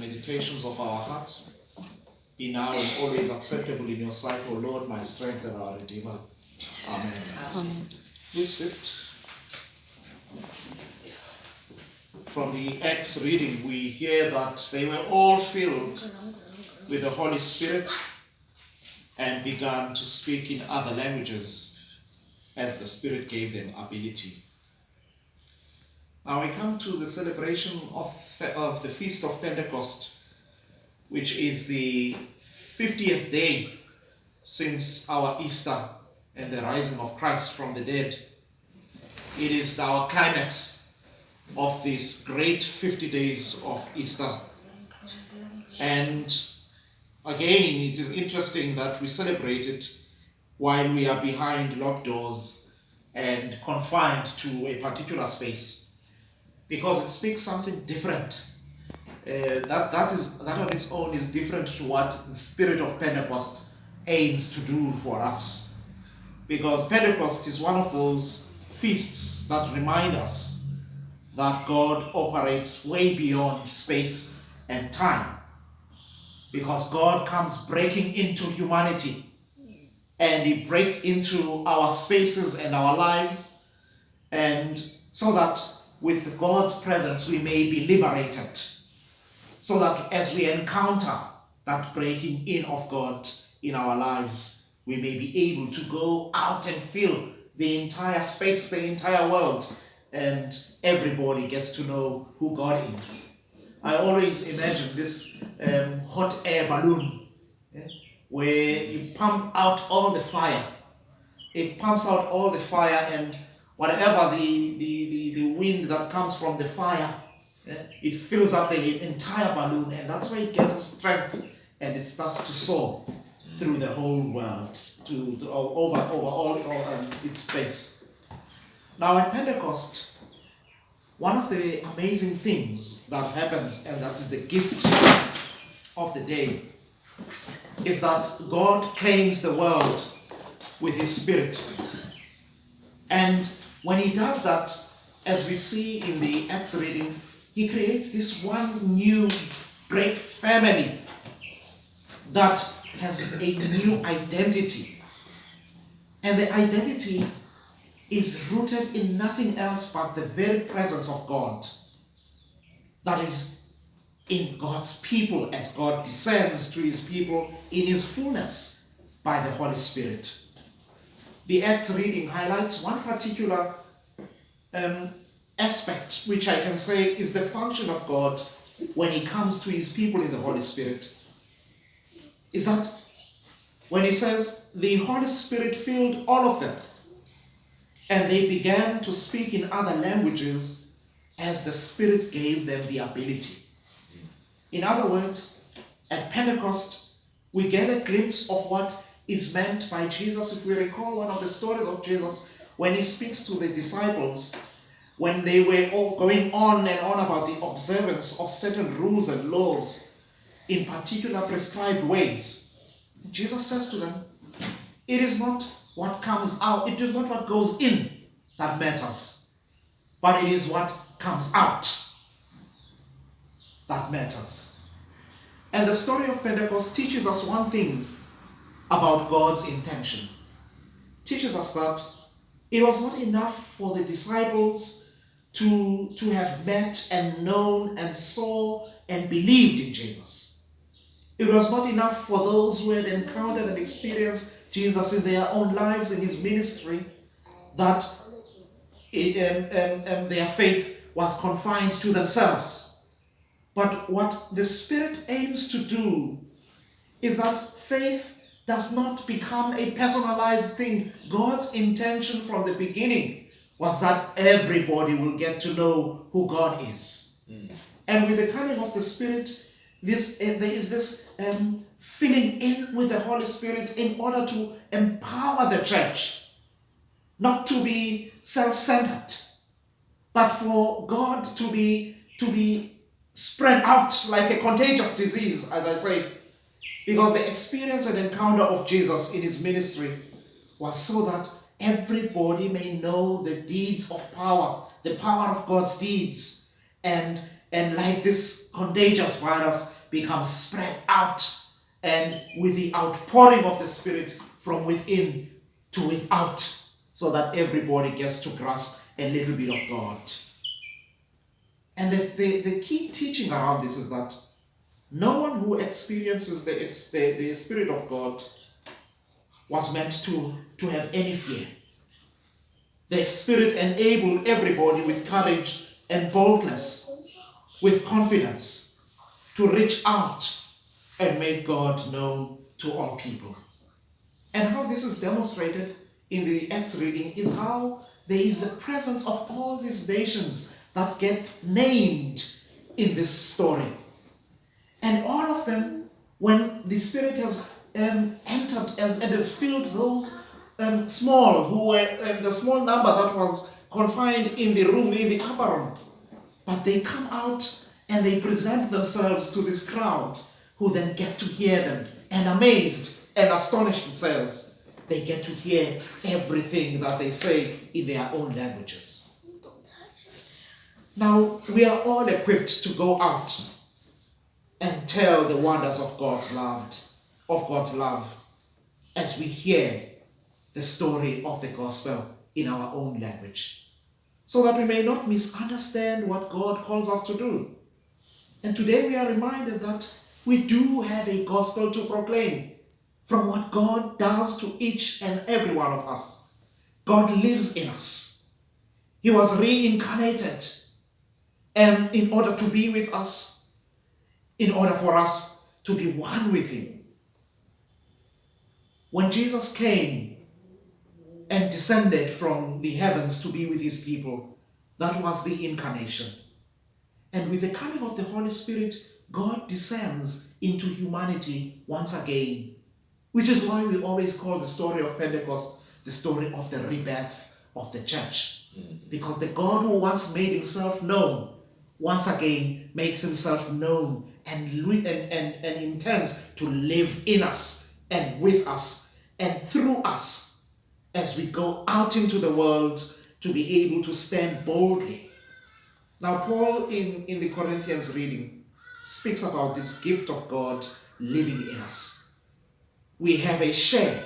meditations of our hearts be now and always acceptable in your sight, O Lord, my strength and our Redeemer. Amen. Amen. Please sit. From the Acts reading, we hear that they were all filled with the Holy Spirit and began to speak in other languages as the Spirit gave them ability. Now we come to the celebration of the Feast of Pentecost, which is the 50th day since our Easter and the rising of Christ from the dead. It is our climax of these great 50 days of Easter. And again, it is interesting that we celebrate it while we are behind locked doors and confined to a particular space, because it speaks something different. That on its own is different to what the Spirit of Pentecost aims to do for us. Because Pentecost is one of those feasts that remind us that God operates way beyond space and time. Because God comes breaking into humanity, and He breaks into our spaces and our lives, and so that with God's presence we may be liberated. So that as we encounter that breaking in of God in our lives, we may be able to go out and fill the entire space, the entire world, and everybody gets to know who God is. I always imagine this hot air balloon, where you pump out all the fire. It pumps out all the fire, and whatever the wind that comes from the fire, it fills up the entire balloon, and that's where it gets its strength, and it starts to soar through the whole world, over all its space. Now at Pentecost, one of the amazing things that happens, and that is the gift of the day, is that God claims the world with His Spirit. And when He does that, as we see in the Acts reading, He creates this one new great family that has a new identity. And the identity is rooted in nothing else but the very presence of God. That is in God's people, as God descends to His people in His fullness by the Holy Spirit. The Acts reading highlights one particular aspect, which I can say is the function of God when He comes to His people in the Holy Spirit, is that when He says the Holy Spirit filled all of them, and they began to speak in other languages as the Spirit gave them the ability. In other words, at Pentecost, we get a glimpse of what is meant by Jesus. If we recall one of the stories of Jesus, when He speaks to the disciples, when they were all going on and on about the observance of certain rules and laws in particular prescribed ways, Jesus says to them, it is not what comes out, it is not what goes in that matters, but it is what comes out that matters. And the story of Pentecost teaches us one thing about God's intention. It teaches us that it was not enough for the disciples to have met and known and saw and believed in Jesus. It was not enough for those who had encountered and experienced Jesus in their own lives, in His ministry, that their faith was confined to themselves. But what the Spirit aims to do is that faith does not become a personalized thing. God's intention from the beginning was that everybody will get to know who God is. And with the coming of the Spirit, there is this filling in with the Holy Spirit in order to empower the church, not to be self-centered, but for God to be spread out like a contagious disease, as I say, because the experience and encounter of Jesus in His ministry was so that everybody may know the deeds of power, the power of God's deeds, and and like this contagious virus becomes spread out, and with the outpouring of the Spirit from within to without, so that everybody gets to grasp a little bit of God. And the key teaching around this is that no one who experiences the Spirit of God was meant to have any fear. The Spirit enabled everybody with courage and boldness, with confidence, to reach out and make God known to all people. And how this is demonstrated in the Acts reading is how there is the presence of all these nations that get named in this story. And all of them, when the Spirit has entered and has filled those small, who were the small number that was confined in the room, in the upper room, but they come out and they present themselves to this crowd, who then get to hear them, and amazed and astonished, it says, they get to hear everything that they say in their own languages. Now, we are all equipped to go out and tell the wonders of God's love, as we hear the story of the gospel in our own language, so that we may not misunderstand what God calls us to do. And today we are reminded that we do have a gospel to proclaim from what God does to each and every one of us. God lives in us. He was reincarnated in order to be with us, in order for us to be one with him. When Jesus came and descended from the heavens to be with his people, that was the incarnation. And with the coming of the Holy Spirit, God descends into humanity once again, which is why we always call the story of Pentecost the story of the rebirth of the church. Because the God who once made himself known, once again makes himself known and intends to live in us and with us and through us as we go out into the world to be able to stand boldly. Now, Paul in the Corinthians reading speaks about this gift of God living in us. We have a share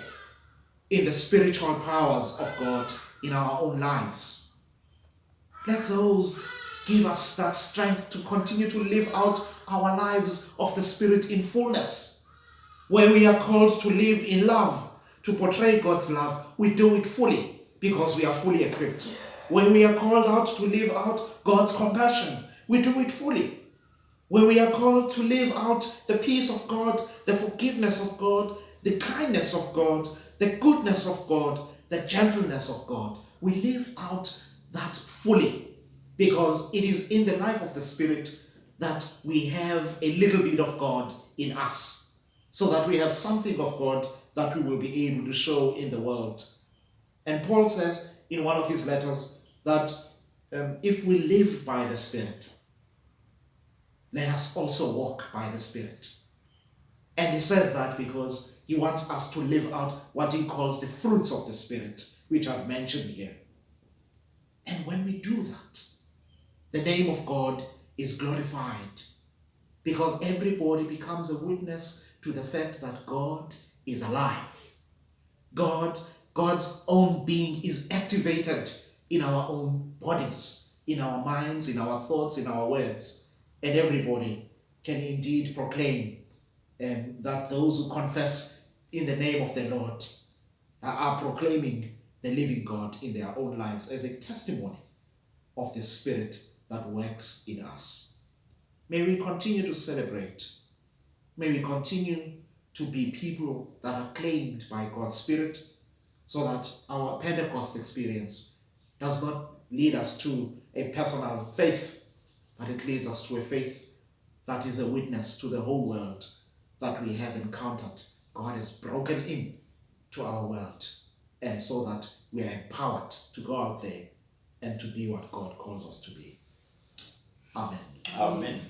in the spiritual powers of God in our own lives. Let those give us that strength to continue to live out our lives of the Spirit in fullness. Where we are called to live in love, to portray God's love, we do it fully because we are fully equipped. Where we are called out to live out God's compassion, we do it fully. Where we are called to live out the peace of God, the forgiveness of God, the kindness of God, the goodness of God, the gentleness of God, we live out that fully, because it is in the life of the Spirit that we have a little bit of God in us, so that we have something of God that we will be able to show in the world. And Paul says in one of his letters that if we live by the Spirit, let us also walk by the Spirit. And he says that because he wants us to live out what he calls the fruits of the Spirit, which I've mentioned here. And when we do that, the name of God is glorified, because everybody becomes a witness to the fact that God is alive. God's own being is activated in our own bodies, in our minds, in our thoughts, in our words. And everybody can indeed proclaim that those who confess in the name of the Lord are proclaiming the living God in their own lives as a testimony of the Spirit that works in us. May we continue to celebrate. May we continue to be people that are claimed by God's Spirit, so that our Pentecost experience does not lead us to a personal faith, but it leads us to a faith that is a witness to the whole world that we have encountered. God has broken in to our world, and so that we are empowered to go out there and to be what God calls us to be. Amen. Amen.